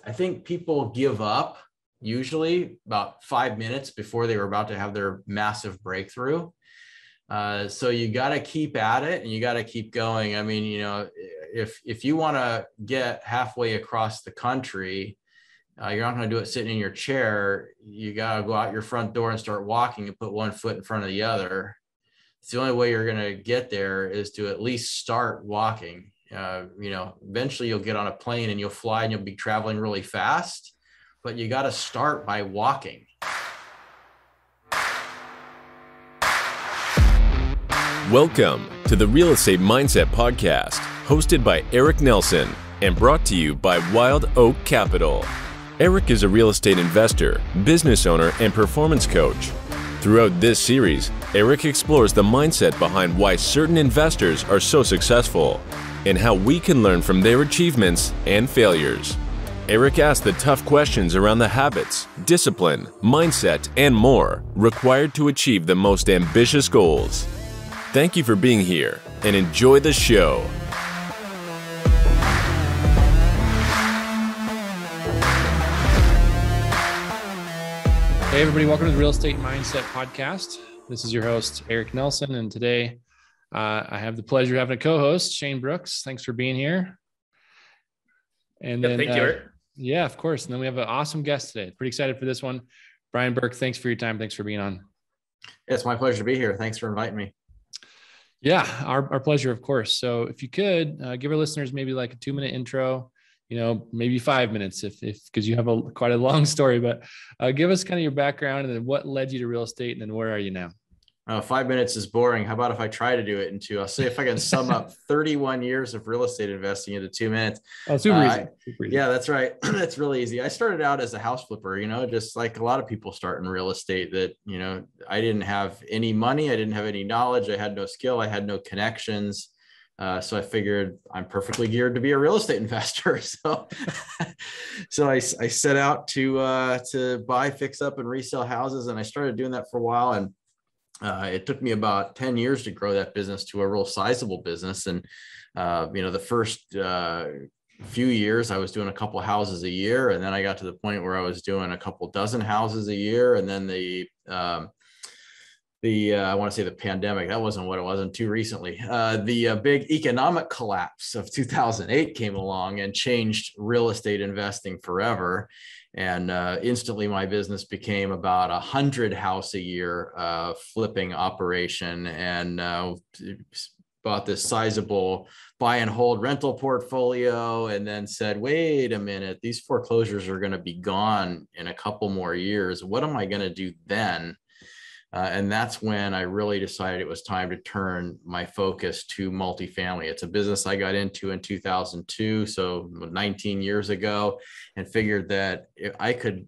I think people give up usually about 5 minutes before they were about to have their massive breakthrough. So you got to keep at it and you got to keep going. I mean, if you want to get halfway across the country, you're not going to do it sitting in your chair. You got to go out your front door and start walking and put one foot in front of the other. It's the only way you're going to get there is to at least start walking. Eventually you'll get on a plane and you'll fly and you'll be traveling really fast, but you got to start by walking. Welcome to the Real Estate Mindset Podcast, hosted by Eric Nelson and brought to you by Wild Oak Capital. Eric is a real estate investor, business owner, and performance coach. Throughout this series, Eric explores the mindset behind why certain investors are so successful and how we can learn from their achievements and failures. Eric asks the tough questions around the habits, discipline, mindset, and more required to achieve the most ambitious goals. Thank you for being here and enjoy the show. Hey everybody, welcome to the Real Estate Mindset Podcast. This is your host, Eric Nelson, and today I have the pleasure of having a co-host, Shane Brooks. Thanks for being here. And then, thank you, Eric. Yeah, of course. And then we have an awesome guest today. Pretty excited for this one. Brian Burke, thanks for your time. Thanks for being on. It's my pleasure to be here. Thanks for inviting me. Yeah, our pleasure, of course. So if you could give our listeners maybe like a 2-minute intro, maybe 5 minutes if because you have quite a long story, but give us kind of your background and then what led you to real estate and then where are you now? 5 minutes is boring. How about if I try to do it in two? I'll see if I can sum up 31 years of real estate investing into 2 minutes. Oh, super easy. Yeah, that's right. That's really easy. I started out as a house flipper, just like a lot of people start in real estate that, I didn't have any money. I didn't have any knowledge. I had no skill. I had no connections. So I figured I'm perfectly geared to be a real estate investor. So I set out to buy, fix up and resell houses. And I started doing that for a while. And it took me about 10 years to grow that business to a real sizable business. And, the first few years I was doing a couple of houses a year. And then I got to the point where I was doing a couple dozen houses a year. And then I want to say the pandemic, that wasn't what it was until recently. The big economic collapse of 2008 came along and changed real estate investing forever. And instantly my business became about 100 house a year flipping operation and bought this sizable buy and hold rental portfolio and then said, wait a minute, these foreclosures are going to be gone in a couple more years. What am I going to do then? And that's when I really decided it was time to turn my focus to multifamily. It's a business I got into in 2002, so 19 years ago, and figured that if I could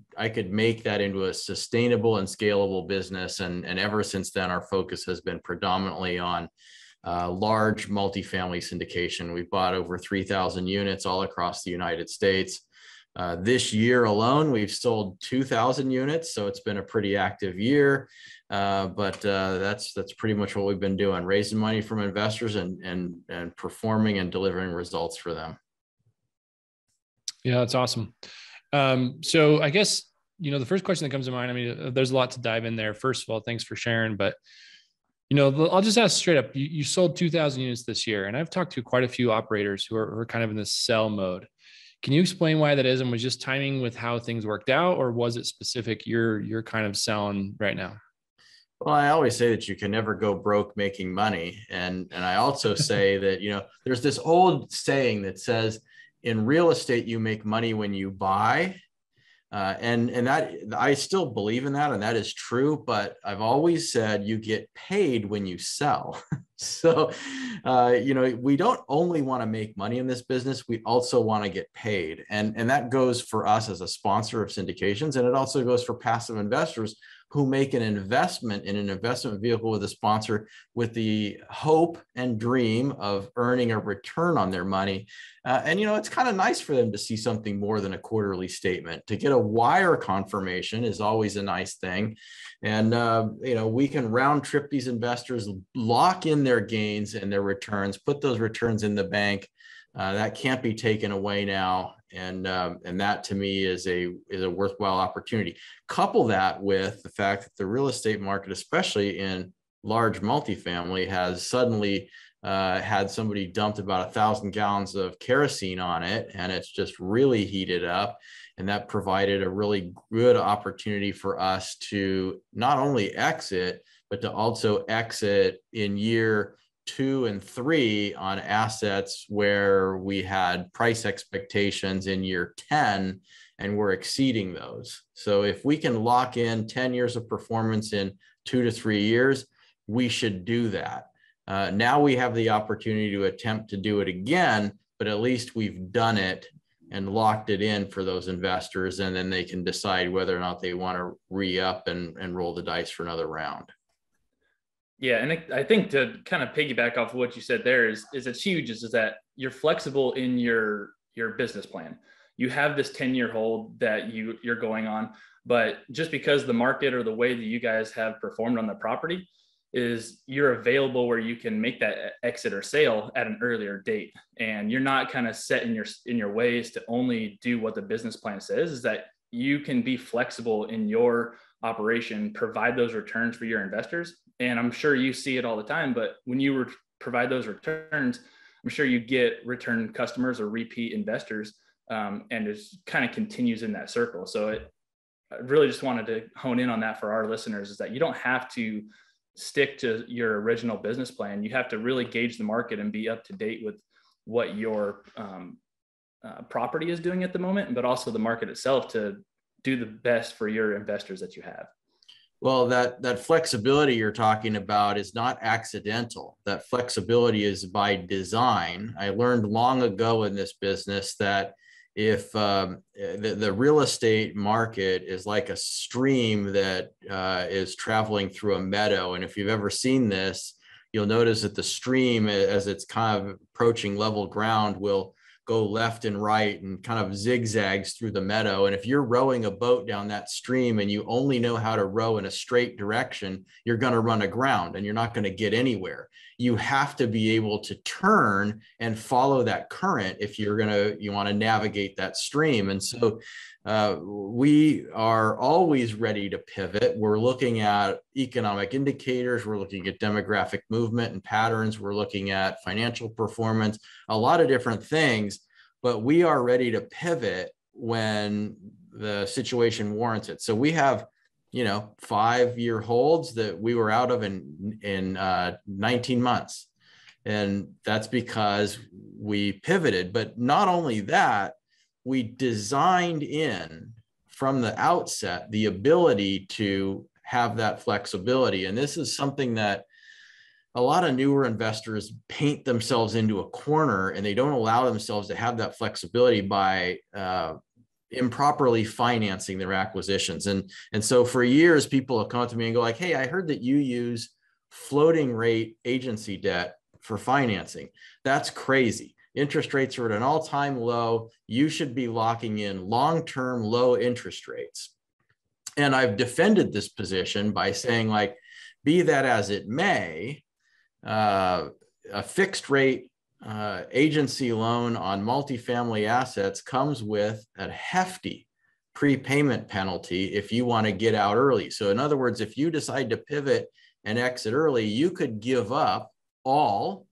make that into a sustainable and scalable business. And ever since then, our focus has been predominantly on large multifamily syndication. We've bought over 3,000 units all across the United States. This year alone, we've sold 2,000 units, so it's been a pretty active year. But that's pretty much what we've been doing, raising money from investors and performing and delivering results for them. Yeah, that's awesome. So I guess, the first question that comes to mind, I mean, there's a lot to dive in there. First of all, thanks for sharing, but I'll just ask straight up, you sold 2,000 units this year, and I've talked to quite a few operators who are kind of in this sell mode. Can you explain why that is? And was just timing with how things worked out, or was it specific you're kind of selling right now? Well, I always say that you can never go broke making money. And I also say that, there's this old saying that says in real estate, you make money when you buy. And that I still believe in that, and that is true, but I've always said you get paid when you sell. So, we don't only want to make money in this business, we also want to get paid. And that goes for us as a sponsor of syndications. And it also goes for passive investors who make an investment in an investment vehicle with a sponsor with the hope and dream of earning a return on their money. And it's kind of nice for them to see something more than a quarterly statement. To get a wire confirmation is always a nice thing. And, we can round trip these investors, lock in their gains and their returns, put those returns in the bank. That can't be taken away now. And that to me is a worthwhile opportunity. Couple that with the fact that the real estate market, especially in large multifamily, has suddenly had somebody dumped about 1,000 gallons of kerosene on it, and it's just really heated up. And that provided a really good opportunity for us to not only exit, but to also exit in year 2 and 3 on assets where we had price expectations in year 10 and we're exceeding those. So if we can lock in 10 years of performance in 2 to 3 years, we should do that. Now we have the opportunity to attempt to do it again, but at least we've done it and locked it in for those investors, and then they can decide whether or not they want to re-up and roll the dice for another round. Yeah, and I think to kind of piggyback off of what you said there is it's huge, is that you're flexible in your business plan. You have this 10-year hold that you're going on, but just because the market or the way that you guys have performed on the property is you're available where you can make that exit or sale at an earlier date. And you're not kind of set in your ways to only do what the business plan says, is that you can be flexible in your operation, provide those returns for your investors. And I'm sure you see it all the time, but when you provide those returns, I'm sure you get return customers or repeat investors, and it kind of continues in that circle. So I really just wanted to hone in on that for our listeners, is that you don't have to stick to your original business plan. You have to really gauge the market and be up to date with what your property is doing at the moment, but also the market itself, to do the best for your investors that you have. Well, that flexibility you're talking about is not accidental. That flexibility is by design. I learned long ago in this business that if the real estate market is like a stream that is traveling through a meadow, and if you've ever seen this, you'll notice that the stream, as it's kind of approaching level ground, will go left and right and kind of zigzags through the meadow. And if you're rowing a boat down that stream and you only know how to row in a straight direction, you're going to run aground and you're not going to get anywhere. You have to be able to turn and follow that current if you want to navigate that stream. And so we are always ready to pivot. We're looking at economic indicators. We're looking at demographic movement and patterns. We're looking at financial performance, a lot of different things, but we are ready to pivot when the situation warrants it. So we have 5-year holds that we were out of in 19 months. And that's because we pivoted. But not only that, we designed in from the outset the ability to have that flexibility. And this is something that a lot of newer investors paint themselves into a corner, and they don't allow themselves to have that flexibility by improperly financing their acquisitions. And so for years, people have come up to me and go like, hey, I heard that you use floating rate agency debt for financing. That's crazy. Interest rates are at an all-time low. You should be locking in long-term low interest rates. And I've defended this position by saying, like, be that as it may, a fixed rate agency loan on multifamily assets comes with a hefty prepayment penalty if you want to get out early. So in other words, if you decide to pivot and exit early, you could give up all,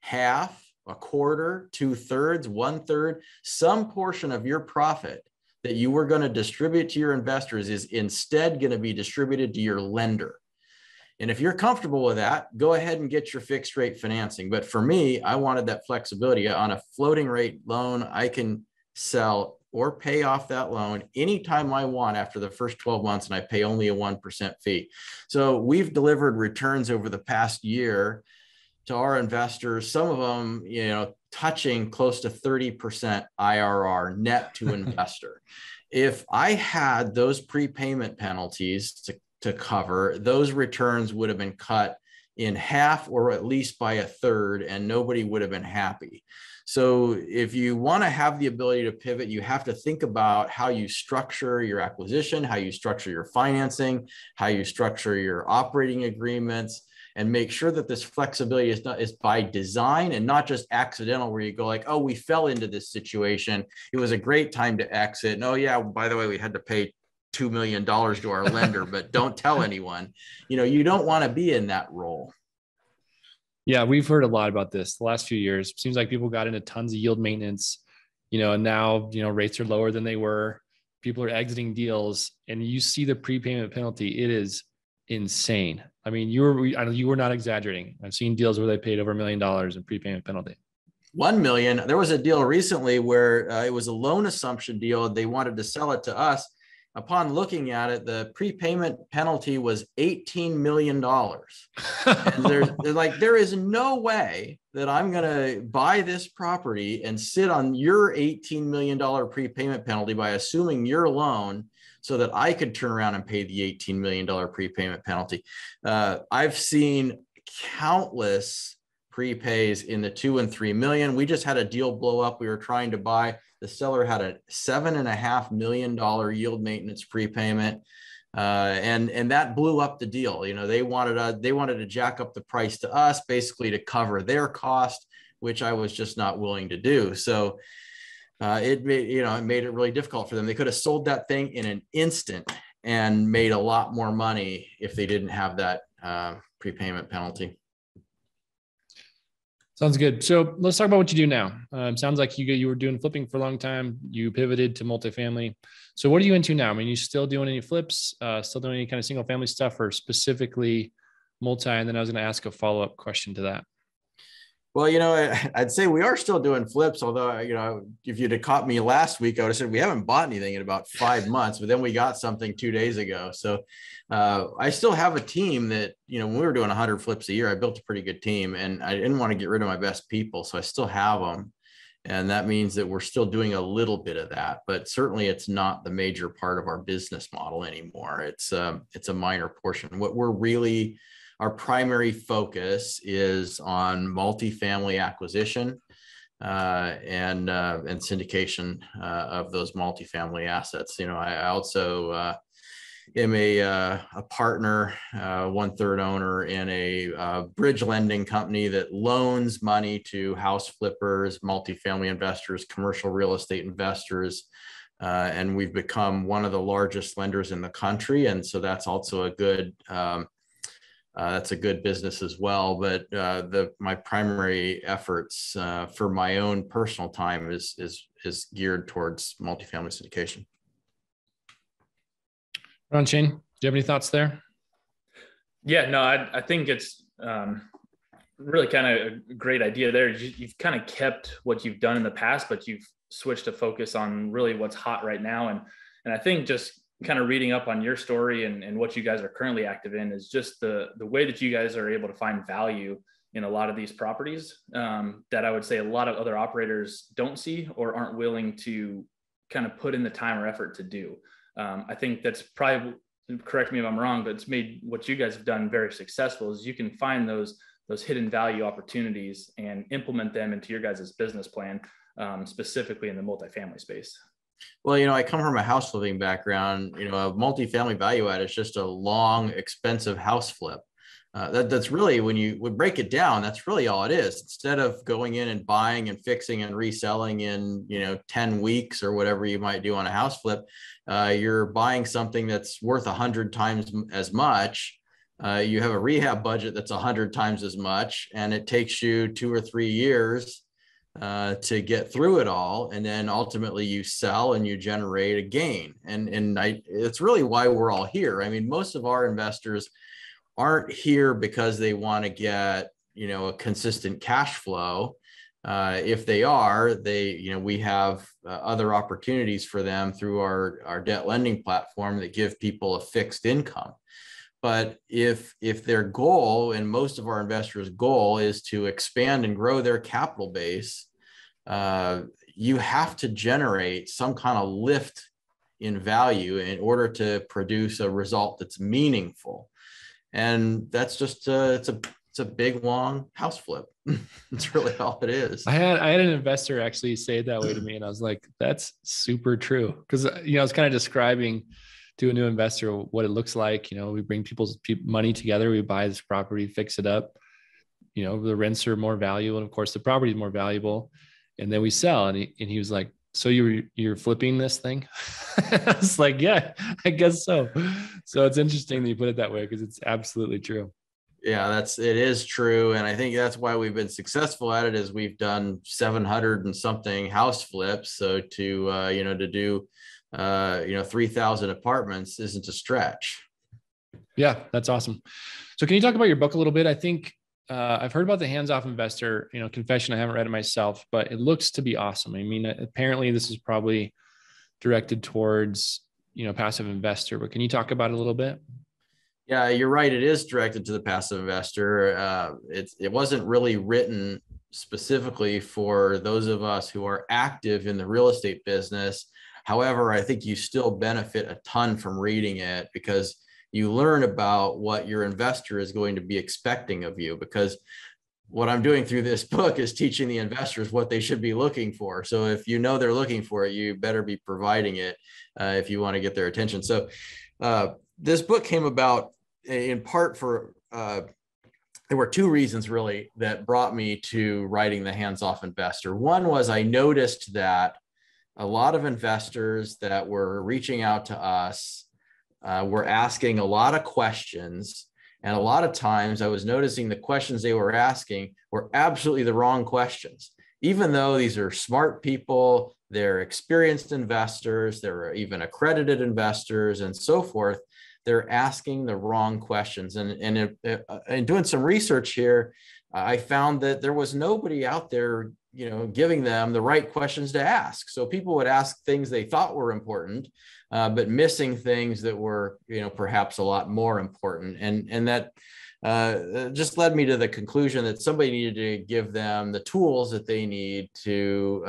half, a quarter, 2/3, 1/3, some portion of your profit that you were going to distribute to your investors is instead going to be distributed to your lender. And if you're comfortable with that, go ahead and get your fixed rate financing. But for me, I wanted that flexibility. On a floating rate loan, I can sell or pay off that loan anytime I want after the first 12 months, and I pay only a 1% fee. So we've delivered returns over the past year to our investors, some of them, touching close to 30% IRR net to investor. If I had those prepayment penalties to cover, those returns would have been cut in half or at least by a third, and nobody would have been happy. So if you want to have the ability to pivot, you have to think about how you structure your acquisition, how you structure your financing, how you structure your operating agreements. and make sure that this flexibility is by design and not just accidental, where you go like, oh, we fell into this situation. It was a great time to exit. And oh yeah, by the way, we had to pay $2 million to our lender, but don't tell anyone. You don't want to be in that role. Yeah, we've heard a lot about this the last few years. Seems like people got into tons of yield maintenance, and now, rates are lower than they were. People are exiting deals, and you see the prepayment penalty. It is insane. I mean, you were not exaggerating. I've seen deals where they paid over $1 million in prepayment penalty. 1 million. There was a deal recently where it was a loan assumption deal. They wanted to sell it to us. Upon looking at it, the prepayment penalty was $18 million. And there is no way that I'm going to buy this property and sit on your $18 million prepayment penalty by assuming your loan so that I could turn around and pay the $18 million prepayment penalty. I've seen countless prepays in the 2 and 3 million. We just had a deal blow up. We were trying to buy. The seller had a $7.5 million yield maintenance prepayment, and that blew up the deal. They wanted to jack up the price to us, basically to cover their cost, which I was just not willing to do. So it made it really difficult for them. They could have sold that thing in an instant and made a lot more money if they didn't have that prepayment penalty. Sounds good. So let's talk about what you do now. Sounds like you were doing flipping for a long time. You pivoted to multifamily. So what are you into now? I mean, you still doing any flips, still doing any kind of single family stuff, or specifically multi? And then I was going to ask a follow-up question to that. Well, I'd say we are still doing flips, although, if you'd have caught me last week, I would have said we haven't bought anything in about 5 months, but then we got something 2 days ago. So I still have a team that, when we were doing 100 flips a year, I built a pretty good team, and I didn't want to get rid of my best people. So I still have them. And that means that we're still doing a little bit of that, but certainly it's not the major part of our business model anymore. It's a minor portion. Our primary focus is on multifamily acquisition and syndication of those multifamily assets. I also am a partner, 1/3 owner in a bridge lending company that loans money to house flippers, multifamily investors, commercial real estate investors. And we've become one of the largest lenders in the country. And so that's also that's a good business as well. But my primary efforts for my own personal time is geared towards multifamily syndication. Ron, Shane, do you have any thoughts there? Yeah, no, I think it's really kind of a great idea there. You've kind of kept what you've done in the past, but you've switched to focus on really what's hot right now. And I think just kind of reading up on your story and what you guys are currently active in is just the way that you guys are able to find value in a lot of these properties that I would say a lot of other operators don't see or aren't willing to kind of put in the time or effort to do. I think that's probably, correct me if I'm wrong, but it's made what you guys have done very successful is you can find those hidden value opportunities and implement them into your guys' business plan, specifically in the multifamily space. Well, I come from a house flipping background. A multifamily value add is just a long, expensive house flip. That's really, when you would break it down, that's really all it is. Instead of going in and buying and fixing and reselling in 10 weeks or whatever you might do on a house flip, you're buying something that's worth 100 times as much. You have a rehab budget that's 100 times as much, and it takes you 2 or 3 years to get through it all. And then ultimately you sell and you generate a gain. And it's really why we're all here. I mean, most of our investors aren't here because they want to get, a consistent cash flow. If they are, we have other opportunities for them through our debt lending platform that give people a fixed income. But if their goal, and most of our investors' goal, is to expand and grow their capital base, you have to generate some kind of lift in value in order to produce a result that's meaningful. And that's just it's a big, long house flip. It's really all it is. I had an investor actually say it that way to me, and I was like, that's super true. Because I was kind of describing to a new investor what it looks like. We bring people's money together. We buy this property, fix it up. The rents are more valuable. And of course the property is more valuable. And then we sell. And he was like, so you're flipping this thing? I was like, yeah, I guess so. So it's interesting that you put it that way, because it's absolutely true. Yeah, it is true. And I think that's why we've been successful at it, is we've done 700 and something house flips. So to do 3,000 apartments isn't a stretch. Yeah, that's awesome. So can you talk about your book a little bit? I think I've heard about the hands-off investor, confession. I haven't read it myself, but it looks to be awesome. I mean, apparently this is probably directed towards, passive investor, but can you talk about it a little bit? Yeah, you're right. It is directed to the passive investor. It wasn't really written specifically for those of us who are active in the real estate business. However, I think you still benefit a ton from reading it, because you learn about what your investor is going to be expecting of you. Because what I'm doing through this book is teaching the investors what they should be looking for. So if they're looking for it, you better be providing it if you want to get their attention. So this book came about in part for, there were two reasons really that brought me to writing The Hands-Off Investor. One was I noticed that a lot of investors that were reaching out to us were asking a lot of questions. And a lot of times I was noticing the questions they were asking were absolutely the wrong questions. Even though these are smart people, they're experienced investors, they're even accredited investors and so forth, they're asking the wrong questions. And in doing some research here, I found that there was nobody out there, giving them the right questions to ask. So people would ask things they thought were important, but missing things that were, perhaps a lot more important. And that just led me to the conclusion that somebody needed to give them the tools that they need to,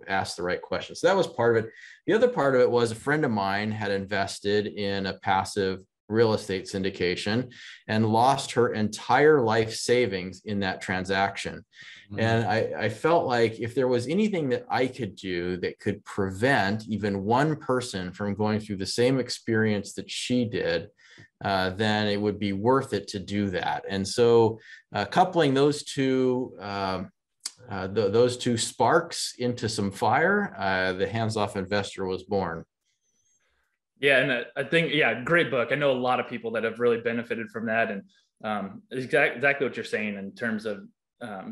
ask the right questions. So that was part of it. The other part of it was a friend of mine had invested in a passive real estate syndication and lost her entire life savings in that transaction. And I felt like if there was anything that I could do that could prevent even one person from going through the same experience that she did, then it would be worth it to do that. And so coupling those two sparks into some fire, The Hands-Off Investor was born. Yeah. And I think, great book. I know a lot of people that have really benefited from that. And exactly what you're saying in terms of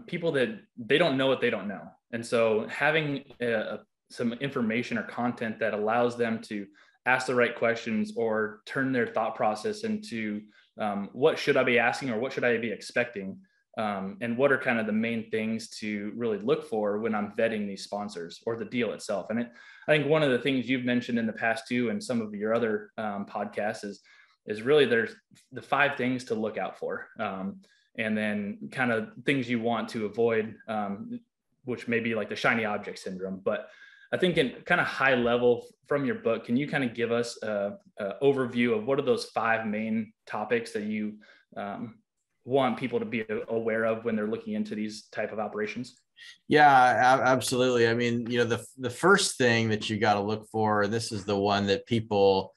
people that they don't know what they don't know. And so having some information or content that allows them to ask the right questions or turn their thought process into what should I be asking or what should I be expecting? And what are kind of the main things to really look for when I'm vetting these sponsors or the deal itself. And I think one of the things you've mentioned in the past too, and some of your other podcasts is really there's the 5 things to look out for. And then kind of things you want to avoid, which may be like the shiny object syndrome. But I think in kind of high level from your book, can you kind of give us a overview of what are those 5 main topics that you want people to be aware of when they're looking into these type of operations? Yeah, absolutely. I mean, the first thing that you got to look for, and this is the one that people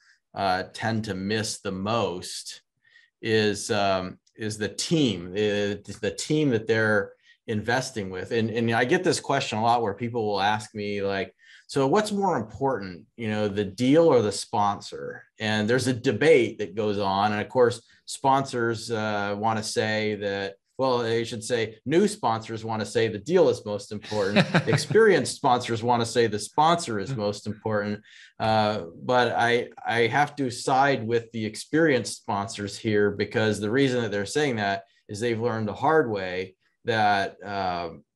tend to miss the most, is the team, the team that they're investing with. And I get this question a lot where people will ask me like, so what's more important, the deal or the sponsor? And there's a debate that goes on. And of course, sponsors want to say that, well, they should say new sponsors want to say the deal is most important. Experienced sponsors want to say the sponsor is most important. But I have to side with the experienced sponsors here, because the reason that they're saying that is they've learned the hard way that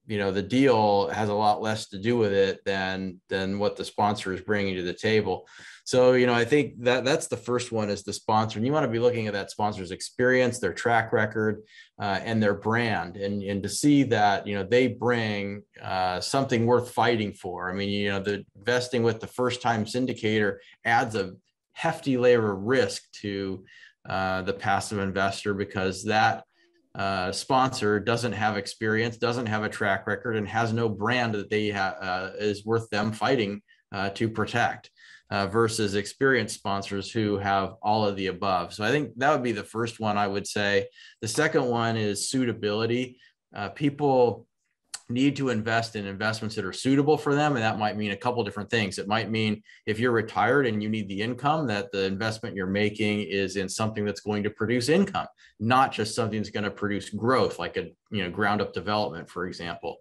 the deal has a lot less to do with it than what the sponsor is bringing to the table. So, I think that's the first one, is the sponsor. And you want to be looking at that sponsor's experience, their track record, and their brand, and to see that, they bring something worth fighting for. I mean, the investing with the first-time syndicator adds a hefty layer of risk to the passive investor, because that sponsor doesn't have experience, doesn't have a track record, and has no brand that they is worth them fighting to protect. versus experienced sponsors who have all of the above. So I think that would be the first one I would say. The second one is suitability. People need to invest in investments that are suitable for them. And that might mean a couple of different things. It might mean if you're retired and you need the income, that the investment you're making is in something that's going to produce income, not just something that's going to produce growth, like a ground up development, for example.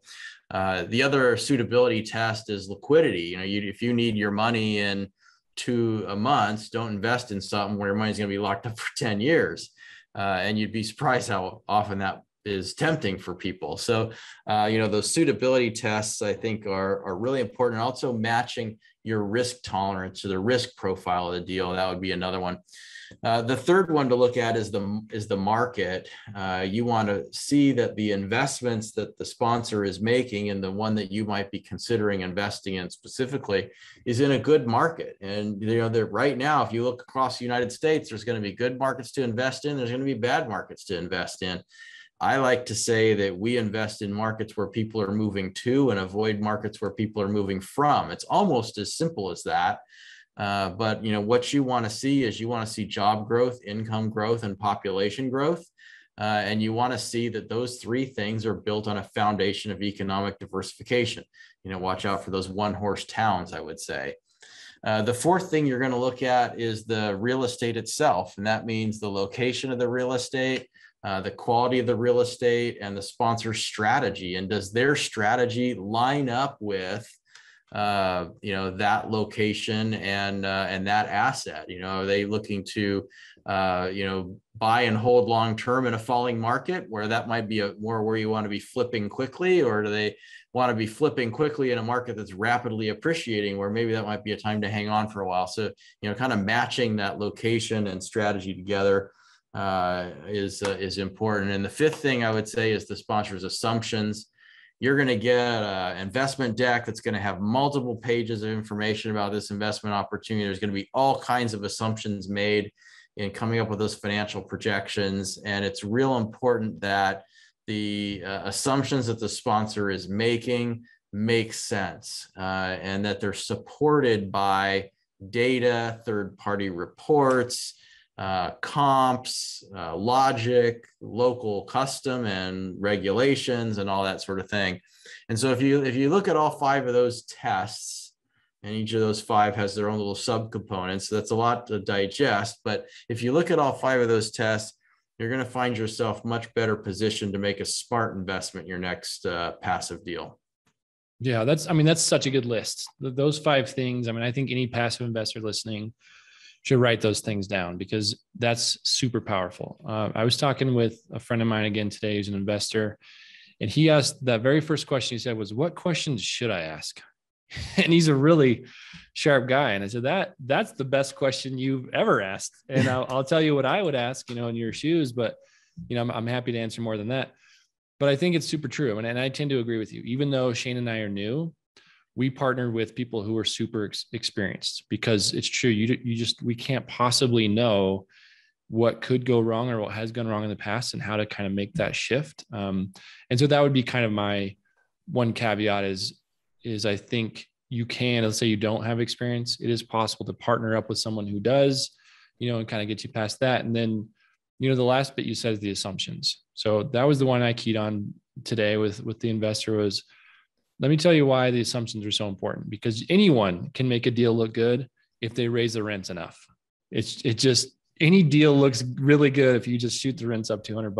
The other suitability test is liquidity. If you need your money in 2 months, don't invest in something where your money's going to be locked up for 10 years. And you'd be surprised how often that is tempting for people. So, those suitability tests, I think, are really important. And also matching your risk tolerance to the risk profile of the deal. That would be another one. The third one to look at is the market. You want to see that the investments that the sponsor is making and the one that you might be considering investing in specifically is in a good market. And that right now, if you look across the United States, there's going to be good markets to invest in. There's going to be bad markets to invest in. I like to say that we invest in markets where people are moving to and avoid markets where people are moving from. It's almost as simple as that. But what you want to see is you want to see job growth, income growth, and population growth. And you want to see that those three things are built on a foundation of economic diversification. Watch out for those one-horse towns, I would say. The fourth thing you're going to look at is the real estate itself. And that means the location of the real estate, the quality of the real estate, and the sponsor's strategy. And does their strategy line up with that location and that asset? Are they looking to buy and hold long term in a falling market where that might be more where you want to be flipping quickly, or do they want to be flipping quickly in a market that's rapidly appreciating where maybe that might be a time to hang on for a while? So kind of matching that location and strategy together is important. And the fifth thing I would say is the sponsor's assumptions. You're going to get an investment deck that's going to have multiple pages of information about this investment opportunity. There's going to be all kinds of assumptions made in coming up with those financial projections. And it's real important that the assumptions that the sponsor is making make sense and that they're supported by data, third-party reports, comps, logic, local custom and regulations, and all that sort of thing. And so if you look at all 5 of those tests, and each of those 5 has their own little subcomponents, so that's a lot to digest. But if you look at all 5 of those tests, you're going to find yourself much better positioned to make a smart investment in your next passive deal. Yeah, that's such a good list. Those 5 things. I think any passive investor listening should write those things down because that's super powerful. I was talking with a friend of mine again today who's an investor, and he asked that very first question he said was, "What questions should I ask?" And he's a really sharp guy. And I said, that's the best question you've ever asked. And I'll tell you what I would ask, in your shoes, but I'm happy to answer more than that. But I think it's super true. And I tend to agree with you. Even though Shane and I are new, we partner with people who are super experienced, because it's true. We can't possibly know what could go wrong or what has gone wrong in the past and how to kind of make that shift. And so that would be kind of my one caveat is I think you can, let's say you don't have experience, it is possible to partner up with someone who does, and kind of get you past that. And then, the last bit you said is the assumptions. So that was the one I keyed on today with the investor was, let me tell you why the assumptions are so important, because anyone can make a deal look good if they raise the rents enough. It just, any deal looks really good if you just shoot the rents up $200,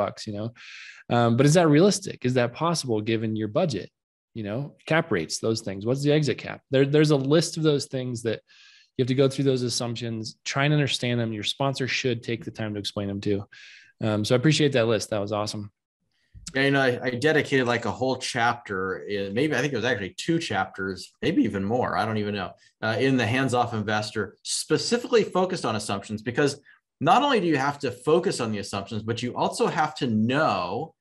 but is that realistic? Is that possible given your budget? Cap rates, those things. What's the exit cap? There's a list of those things that you have to go through those assumptions, try and understand them. Your sponsor should take the time to explain them too. So I appreciate that list. That was awesome. Yeah, I dedicated like a whole chapter, I think it was actually 2 chapters, maybe even more, I don't even know, in the Hands-Off Investor, specifically focused on assumptions, because not only do you have to focus on the assumptions, but you also have to know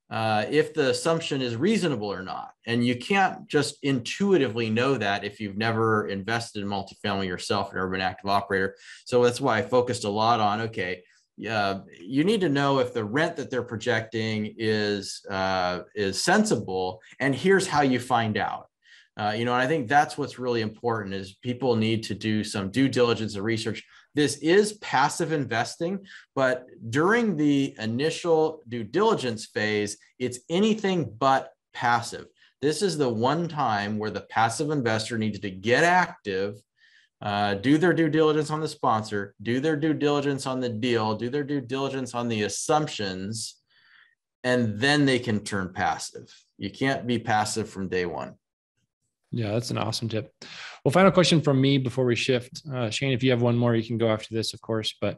if the assumption is reasonable or not. And you can't just intuitively know that if you've never invested in multifamily yourself or never been an active operator. So that's why I focused a lot on, okay, you need to know if the rent that they're projecting is sensible. And here's how you find out. And I think that's what's really important is people need to do some due diligence and research. This is passive investing, but during the initial due diligence phase, it's anything but passive. This is the one time where the passive investor needs to get active, do their due diligence on the sponsor, do their due diligence on the deal, do their due diligence on the assumptions, and then they can turn passive. You can't be passive from day one. Yeah, that's an awesome tip. Well, final question from me before we shift. Shane, if you have one more, you can go after this, of course. But,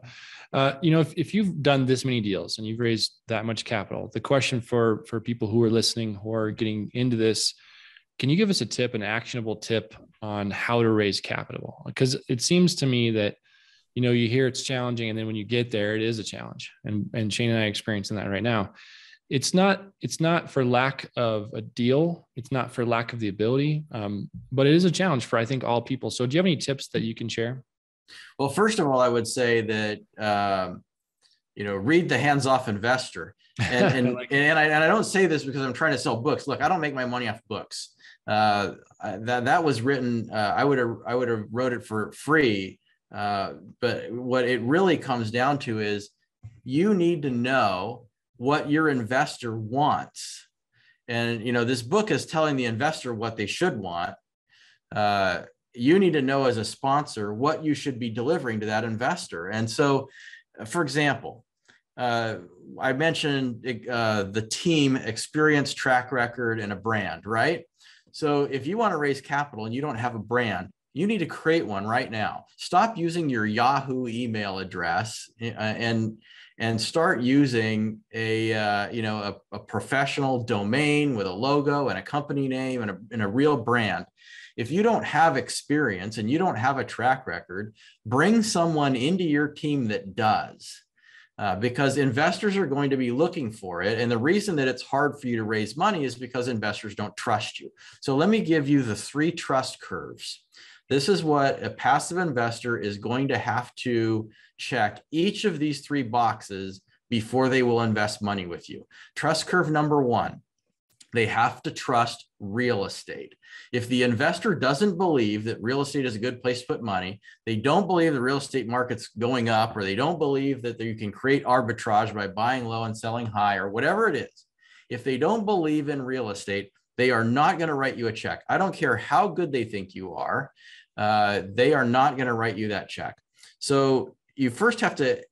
if you've done this many deals and you've raised that much capital, the question for people who are listening, who are getting into this, can you give us a tip, an actionable tip on how to raise capital? Because it seems to me that, you hear it's challenging. And then when you get there, it is a challenge. And Shane and I are experiencing that right now. It's not for lack of a deal. It's not for lack of the ability, but it is a challenge for, I think, all people. So do you have any tips that you can share? Well, first of all, I would say that, read The Hands-Off Investor. And I don't say this because I'm trying to sell books. Look, I don't make my money off books. That was written, I would have wrote it for free. But what it really comes down to is you need to know what your investor wants. And, this book is telling the investor what they should want. You need to know as a sponsor what you should be delivering to that investor. And so, for example, I mentioned the team, experience, track record, and a brand, right? So if you want to raise capital and you don't have a brand, you need to create one right now. Stop using your Yahoo email address and start using a professional domain with a logo and a company name and a real brand. If you don't have experience and you don't have a track record, bring someone into your team that does, because investors are going to be looking for it. And the reason that it's hard for you to raise money is because investors don't trust you. So let me give you the 3 trust curves. This is what a passive investor is going to have to check each of these 3 boxes before they will invest money with you. Trust curve number 1, they have to trust real estate. If the investor doesn't believe that real estate is a good place to put money, they don't believe the real estate market's going up, or they don't believe that you can create arbitrage by buying low and selling high, or whatever it is. If they don't believe in real estate, they are not going to write you a check. I don't care how good they think you are. They are not going to write you that check. So you first have to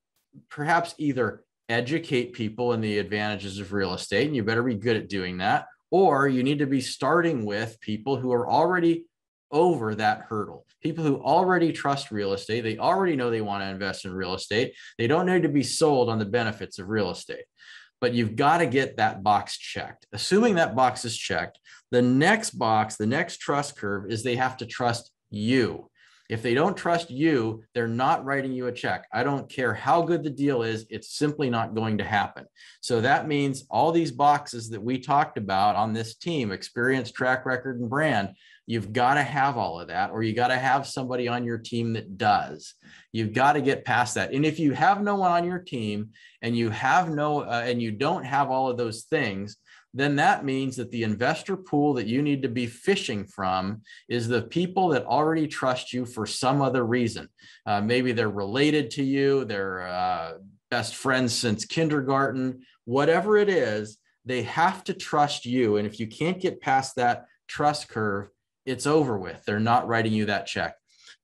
perhaps either educate people in the advantages of real estate, and you better be good at doing that, or you need to be starting with people who are already over that hurdle, people who already trust real estate. They already know they want to invest in real estate. They don't need to be sold on the benefits of real estate. But you've got to get that box checked. Assuming that box is checked, the next box, the next trust curve is they have to trust you. If they don't trust you, they're not writing you a check. I don't care how good the deal is, it's simply not going to happen. So that means all these boxes that we talked about on this team, experience, track record, and brand, you've got to have all of that, or you got to have somebody on your team that does. You've got to get past that. And if you have no one on your team and you have and you don't have all of those things, then that means that the investor pool that you need to be fishing from is the people that already trust you for some other reason. Maybe they're related to you, they're best friends since kindergarten, whatever it is, they have to trust you. And if you can't get past that trust curve, it's over with. They're not writing you that check.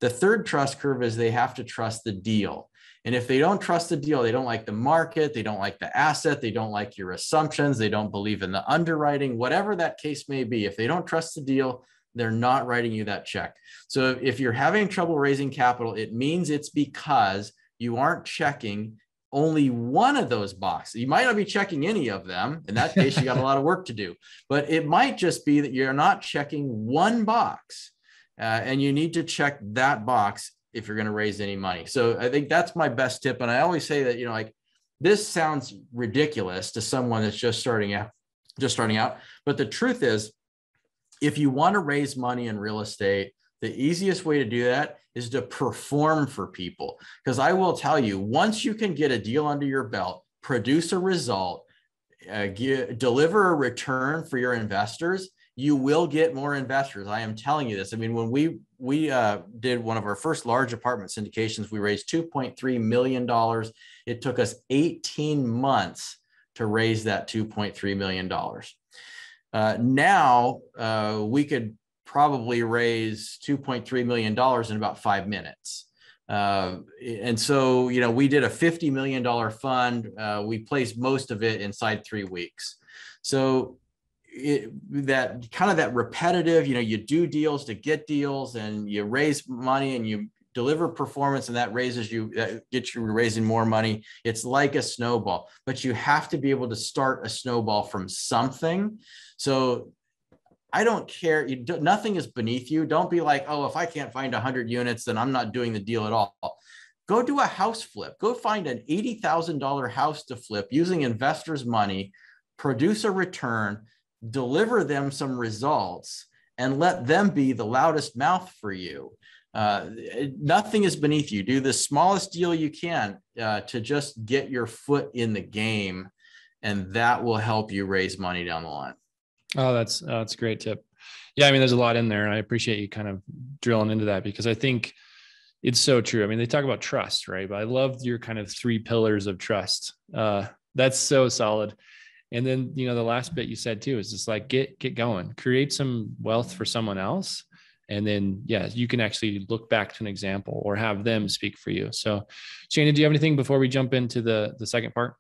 The third trust curve is they have to trust the deal. And if they don't trust the deal, they don't like the market, they don't like the asset, they don't like your assumptions, they don't believe in the underwriting, whatever that case may be. If they don't trust the deal, they're not writing you that check. So if you're having trouble raising capital, it means it's because you aren't checking only one of those boxes. You might not be checking any of them. In that case, you got a lot of work to do. But it might just be that you're not checking one box, and you need to check that box if you're going to raise any money. So I think that's my best tip. And I always say that, this sounds ridiculous to someone that's just starting out. But the truth is, if you want to raise money in real estate, the easiest way to do that is to perform for people. Because I will tell you, once you can get a deal under your belt, produce a result, deliver a return for your investors, you will get more investors. I am telling you this. I mean, when we did one of our first large apartment syndications, we raised $2.3 million. It took us 18 months to raise that $2.3 million. Now we could probably raise $2.3 million in about 5 minutes. And so, we did a $50 million fund. We placed most of it inside 3 weeks. So that repetitive, you do deals to get deals, and you raise money and you deliver performance, and that gets you raising more money. It's like a snowball, but you have to be able to start a snowball from something. So I don't care. Nothing is beneath you. Don't be like, oh, if I can't find 100 units, then I'm not doing the deal at all. Go do a house flip. Go find an $80,000 house to flip using investors' money, produce a return, deliver them some results, and let them be the loudest mouth for you. Nothing is beneath you. Do the smallest deal you can to just get your foot in the game, and that will help you raise money down the line. Oh, that's a great tip. Yeah. I mean, there's a lot in there, and I appreciate you kind of drilling into that, because I think it's so true. I mean, they talk about trust, right? But I loved your kind of 3 pillars of trust. That's so solid. And then, the last bit you said too, is just like, get going, create some wealth for someone else. And then, you can actually look back to an example or have them speak for you. So Shana, do you have anything before we jump into the second part?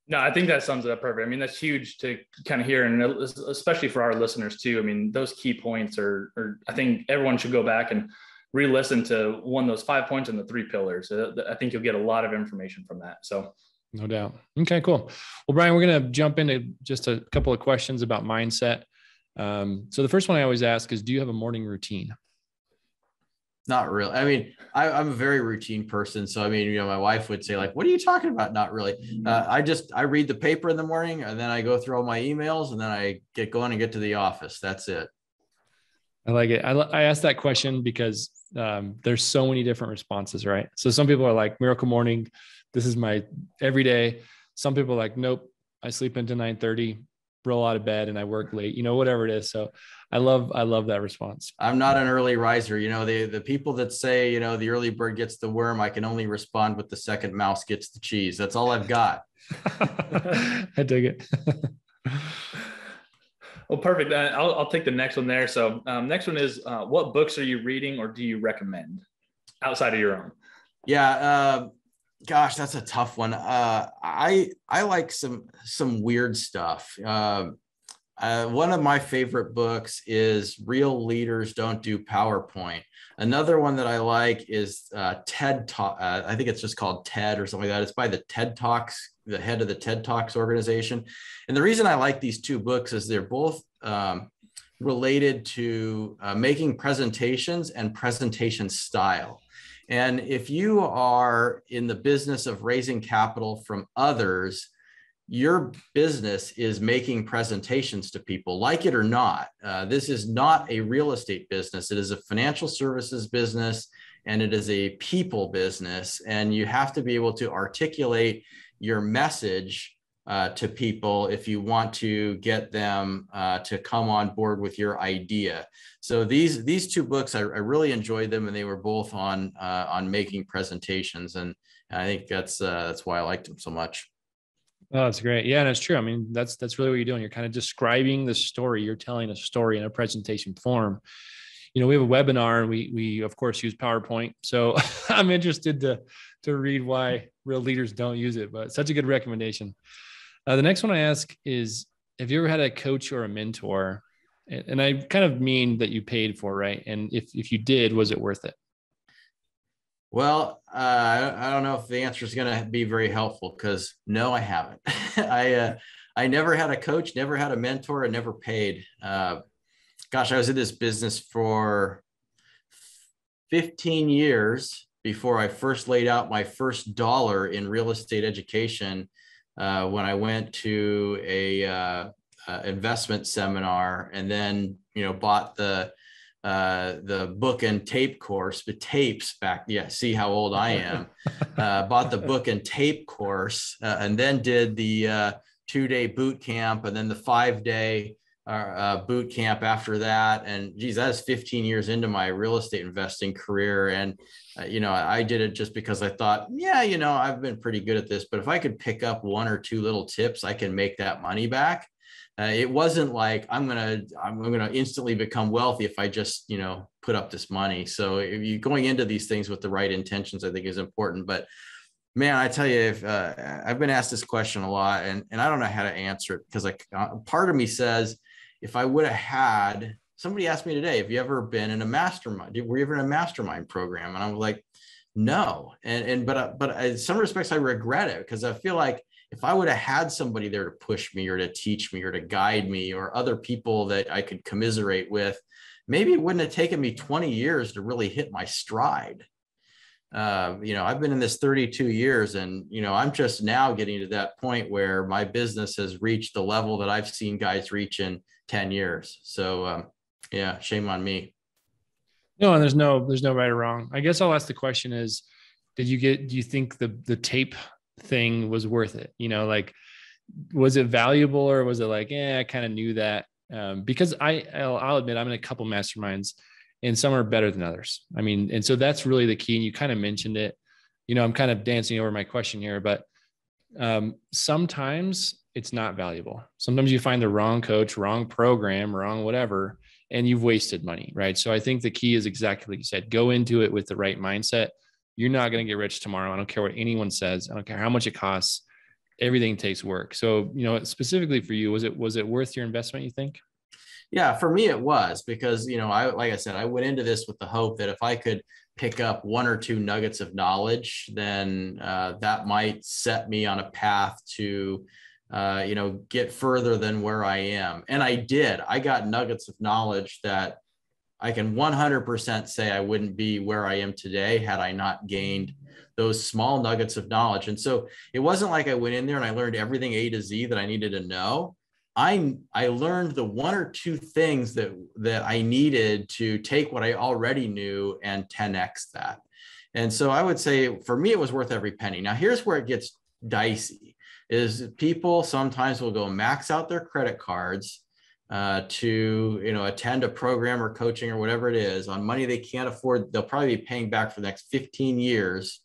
No, I think that sums it up perfect. I mean, that's huge to kind of hear, and especially for our listeners too. I mean, those key points are I think everyone should go back and re-listen to those 5 points and the 3 pillars. I think you'll get a lot of information from that. So. No doubt. Okay, cool. Well, Brian, we're going to jump into just a couple of questions about mindset. So the first one I always ask is, do you have a morning routine? Not really. I mean, I'm a very routine person. So, I mean, my wife would say, like, what are you talking about? Not really. I read the paper in the morning, and then I go through all my emails, and then I get going and get to the office. That's it. I like it. I asked that question because there's so many different responses, right? So some people are like, miracle morning, this is my everyday. Some people are like, nope, I sleep into 9:30, roll out of bed, and I work late, whatever it is. So I love that response. I'm not an early riser. The people that say, the early bird gets the worm, I can only respond with the second mouse gets the cheese. That's all I've got. I dig it. Well, perfect. I'll take the next one there. So next one is, what books are you reading or do you recommend outside of your own? Yeah. Gosh, that's a tough one. I like some weird stuff. One of my favorite books is Real Leaders Don't Do PowerPoint. Another one that I like is TED Talk. I think it's just called TED or something like that. It's by the TED Talks, the head of the TED Talks organization. And the reason I like these 2 books is they're both related to making presentations and presentation style. And if you are in the business of raising capital from others, your business is making presentations to people, like it or not. This is not a real estate business. It is a financial services business, and it is a people business. And you have to be able to articulate your message to people if you want to get them to come on board with your idea. So these 2 books, I really enjoyed them, and they were both on making presentations. And I think that's why I liked them so much. Oh, that's great. Yeah. And it's true. I mean, that's really what you're doing. You're kind of describing the story. You're telling a story in a presentation form. We have a webinar, and we of course use PowerPoint. So I'm interested to read why real leaders don't use it, but such a good recommendation. The next one I ask is, have you ever had a coach or a mentor? And I kind of mean that you paid for, right? And if you did, was it worth it? Well, I don't know if the answer is going to be very helpful, because no, I haven't. I never had a coach, never had a mentor, and never paid. Gosh, I was in this business for 15 years before I first laid out my first dollar in real estate education, when I went to a investment seminar, and then bought the book and tape course, the tapes back. Yeah. See how old I am. Bought the book and tape course, and then did the 2-day boot camp, and then the 5-day boot camp after that. And geez, that is 15 years into my real estate investing career. And, I did it just because I thought, yeah, I've been pretty good at this, but if I could pick up one or two little tips, I can make that money back. It wasn't like I'm gonna instantly become wealthy if I just put up this money. So if you going into these things with the right intentions, I think is important. But man, I tell you, if I've been asked this question a lot, and I don't know how to answer it, because part of me says, if I would have had somebody asked me today, have you ever been in a mastermind? Were you ever in a mastermind program? And I was like, no. But in some respects, I regret it, because I feel like if I would have had somebody there to push me or to teach me or to guide me, or other people that I could commiserate with, maybe it wouldn't have taken me 20 years to really hit my stride. I've been in this 32 years, and, I'm just now getting to that point where my business has reached the level that I've seen guys reach in 10 years. So, yeah, shame on me. No, and there's no right or wrong. I guess I'll ask the question is, do you think the tape thing was worth it? Like, was it valuable, or was it like, I kind of knew that? Because I'll admit, I'm in a couple masterminds, and some are better than others. I mean, and so that's really the key. And you kind of mentioned it, I'm kind of dancing over my question here, but sometimes it's not valuable. Sometimes you find the wrong coach, wrong program, wrong whatever, and you've wasted money, right? So I think the key is exactly like you said, go into it with the right mindset. You're not going to get rich tomorrow. I don't care what anyone says. I don't care how much it costs. Everything takes work. So, specifically for you, was it worth your investment, you think? Yeah, for me, it was, because, like I said, I went into this with the hope that if I could pick up one or two nuggets of knowledge, then that might set me on a path to, get further than where I am. And I did. I got nuggets of knowledge that I can 100% say I wouldn't be where I am today had I not gained those small nuggets of knowledge. And so it wasn't like I went in there and I learned everything A to Z that I needed to know. I learned the one or two things that I needed to take what I already knew and 10x that. And so I would say for me, it was worth every penny. Now, here's where it gets dicey, is people sometimes will go max out their credit cards to attend a program or coaching or whatever it is on money they can't afford. They'll probably be paying back for the next 15 years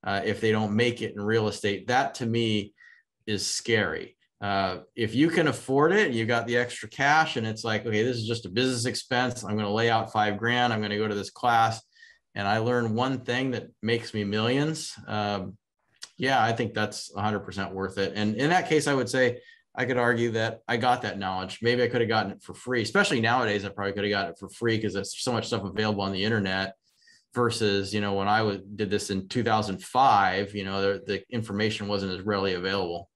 if they don't make it in real estate. That to me is scary. If you can afford it, you got the extra cash, and it's like, okay, this is just a business expense. I'm going to lay out $5,000. I'm going to go to this class, and I learn one thing that makes me millions. Yeah, I think that's 100% worth it. And in that case, I would say I could argue that I got that knowledge. Maybe I could have gotten it for free, especially nowadays. I probably could have gotten it for free because there's so much stuff available on the internet versus, when I did this in 2005, the information wasn't as readily available.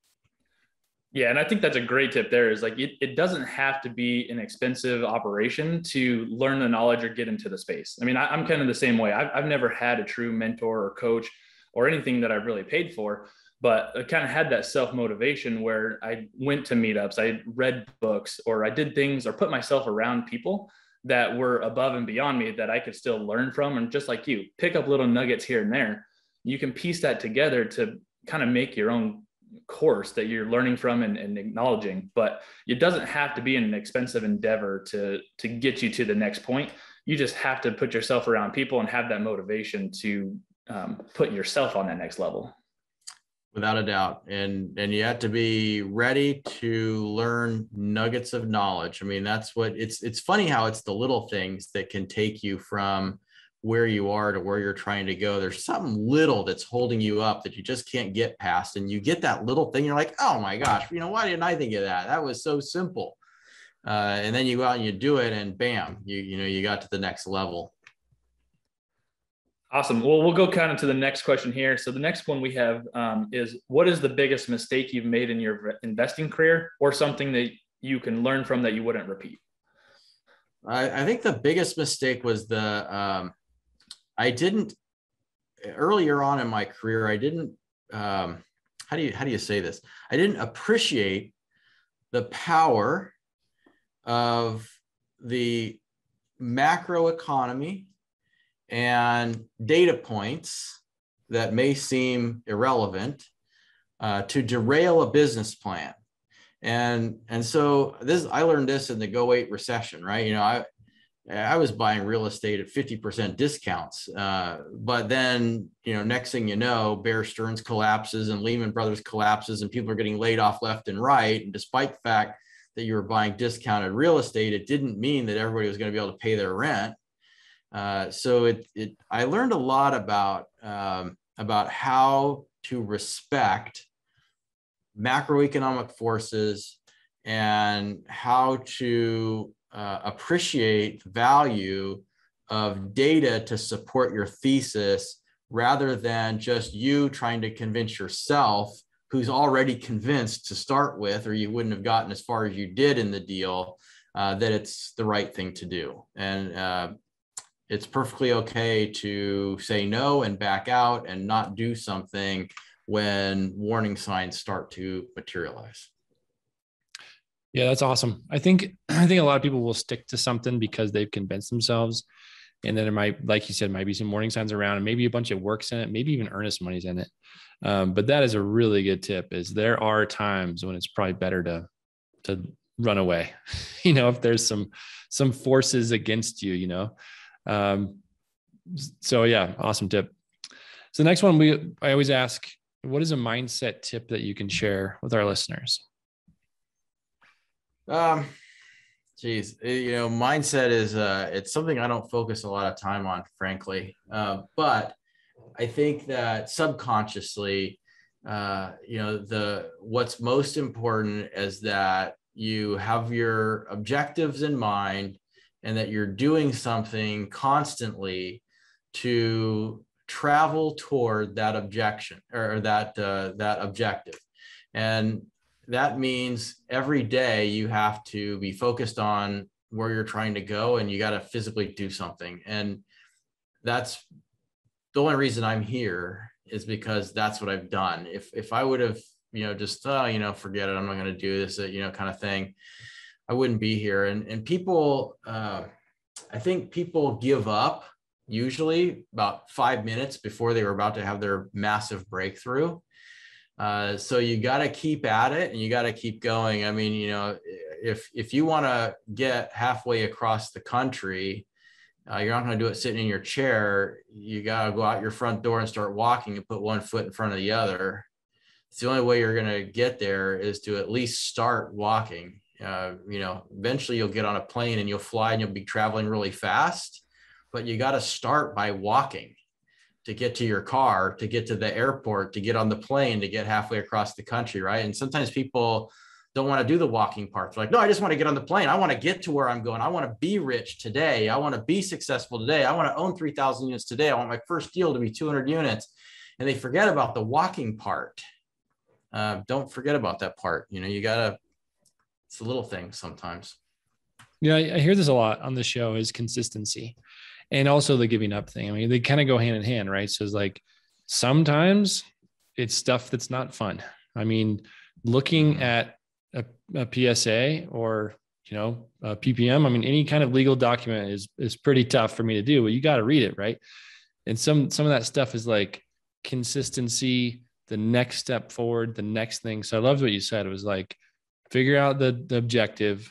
Yeah. And I think that's a great tip there, is like, it doesn't have to be an expensive operation to learn the knowledge or get into the space. I mean, I'm kind of the same way. I've never had a true mentor or coach or anything that I've really paid for, but I kind of had that self-motivation where I went to meetups, I read books, or I did things or put myself around people that were above and beyond me that I could still learn from. And just like you, pick up little nuggets here and there. You can piece that together to kind of make your own course that you're learning from and acknowledging, but it doesn't have to be an expensive endeavor to get you to the next point. You just have to put yourself around people and have that motivation to put yourself on that next level. Without a doubt. And you have to be ready to learn nuggets of knowledge. I mean, that's what it's funny how it's the little things that can take you from where you are to where you're trying to go. There's something little that's holding you up that you just can't get past. And you get that little thing, you're like, oh my gosh, why didn't I think of that? That was so simple. And then you go out and you do it, and bam, you got to the next level. Awesome. Well, we'll go kind of to the next question here. So the next one we have is, what is the biggest mistake you've made in your investing career, or something that you can learn from that you wouldn't repeat? I think the biggest mistake was earlier on in my career, I didn't, how do you say this? I didn't appreciate the power of the macro economy and data points that may seem irrelevant to derail a business plan. And so I learned this in the '08 recession, right? I was buying real estate at 50% discounts. But then, next thing you know, Bear Stearns collapses and Lehman Brothers collapses and people are getting laid off left and right. And despite the fact that you were buying discounted real estate, it didn't mean that everybody was going to be able to pay their rent. So I learned a lot about how to respect macroeconomic forces and how to appreciate the value of data to support your thesis rather than just you trying to convince yourself, who's already convinced to start with, or you wouldn't have gotten as far as you did in the deal, that it's the right thing to do. And it's perfectly okay to say no and back out and not do something when warning signs start to materialize. Yeah, that's awesome. I think a lot of people will stick to something because they've convinced themselves. And then there might, like you said, might be some warning signs around and maybe a bunch of works in it, maybe even earnest money's in it. But that is a really good tip, is there are times when it's probably better to run away, if there's some forces against you, so yeah, awesome tip. So the next one I always ask, what is a mindset tip that you can share with our listeners? Mindset is it's something I don't focus a lot of time on, frankly. But I think that subconsciously, what's most important is that you have your objectives in mind and that you're doing something constantly to travel toward that objection or that objective. And that means every day you have to be focused on where you're trying to go, and you got to physically do something. And that's the only reason I'm here, is because that's what I've done. If I would have, just, forget it, I'm not going to do this, kind of thing, I wouldn't be here. And people, I think people give up usually about 5 minutes before they were about to have their massive breakthrough. So you got to keep at it and you got to keep going. I mean, if you want to get halfway across the country, you're not going to do it sitting in your chair. You got to go out your front door and start walking and put one foot in front of the other. It's the only way you're going to get there, is to at least start walking. Eventually you'll get on a plane and you'll fly and you'll be traveling really fast, but you got to start by walking to get to your car, to get to the airport, to get on the plane, to get halfway across the country, right? And sometimes people don't want to do the walking part. They're like, no, I just want to get on the plane. I want to get to where I'm going. I want to be rich today. I want to be successful today. I want to own 3,000 units today. I want my first deal to be 200 units. And they forget about the walking part. Don't forget about that part. It's a little thing sometimes. Yeah, I hear this a lot on the show, is consistency. And also the giving up thing. I mean, they kind of go hand in hand, right? So it's like, sometimes it's stuff that's not fun. I mean, looking at a PSA or, a PPM, I mean, any kind of legal document is pretty tough for me to do, but you got to read it, right? And some of that stuff is like consistency, the next step forward, the next thing. So I loved what you said. It was like, figure out the objective,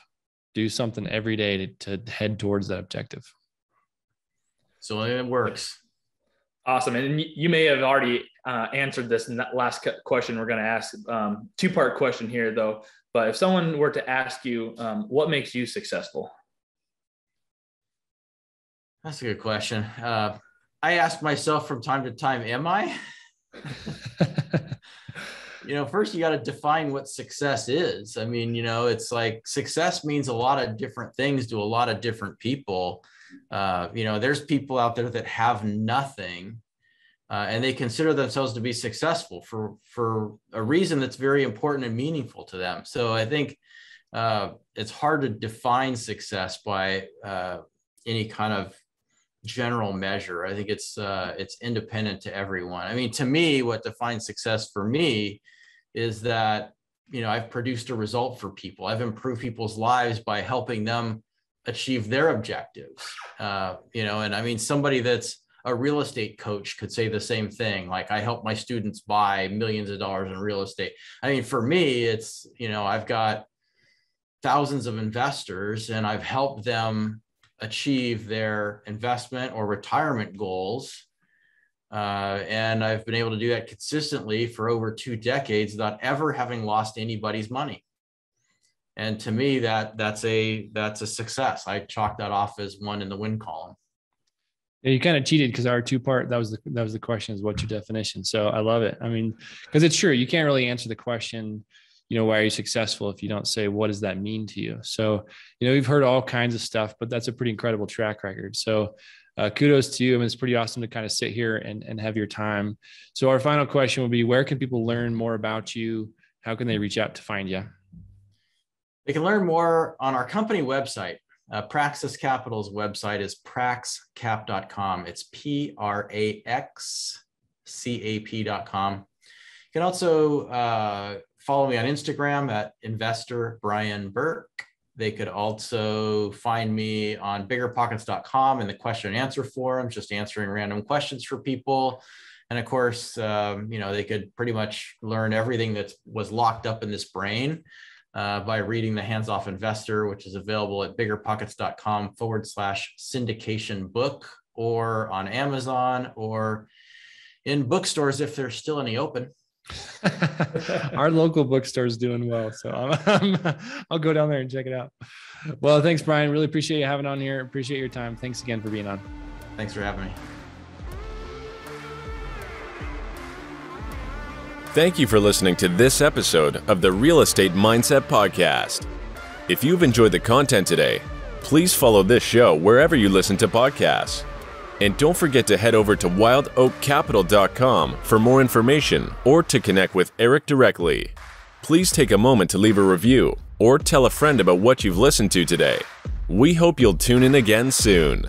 do something every day to head towards that objective. So it works. Awesome. And you may have already answered this in that last question we're going to ask. Two-part question here, though. But if someone were to ask you, what makes you successful? That's a good question. I ask myself from time to time, am I? First you got to define what success is. I mean, it's like success means a lot of different things to a lot of different people. There's people out there that have nothing and they consider themselves to be successful for a reason that's very important and meaningful to them. So I think it's hard to define success by any kind of general measure. I think it's independent to everyone. I mean, to me, what defines success for me is that, I've produced a result for people. I've improved people's lives by helping them achieve their objectives. And I mean, somebody that's a real estate coach could say the same thing. Like, I help my students buy millions of dollars in real estate. I mean, for me, it's, I've got thousands of investors and I've helped them achieve their investment or retirement goals. And I've been able to do that consistently for over 2 decades without ever having lost anybody's money. And to me, that's a success. I chalk that off as one in the win column. Yeah, you kind of cheated, because our 2-part, that was the question, is what's your definition? So I love it. I mean, because it's true. You can't really answer the question, why are you successful, if you don't say, what does that mean to you? So, we've heard all kinds of stuff, but that's a pretty incredible track record. So kudos to you. I mean, it's pretty awesome to kind of sit here and have your time. So our final question will be, where can people learn more about you? How can they reach out to find you? They can learn more on our company website. Praxis Capital's website is praxcap.com. It's praxcap.com. You can also follow me on Instagram at Investor Brian Burke. They could also find me on biggerpockets.com in the question and answer forum, just answering random questions for people. And of course, they could pretty much learn everything that was locked up in this brain by reading The Hands-Off Investor, which is available at biggerpockets.com/syndication book, or on Amazon, or in bookstores if there's still any open. Our local bookstore is doing well, so I'll go down there and check it out. Well, thanks, Brian. Really appreciate you having on here. Appreciate your time. Thanks again for being on. Thanks for having me. Thank you for listening to this episode of the Real Estate Mindset Podcast. If you've enjoyed the content today, please follow this show wherever you listen to podcasts. And don't forget to head over to wildoakcapital.com for more information or to connect with Eric directly. Please take a moment to leave a review or tell a friend about what you've listened to today. We hope you'll tune in again soon.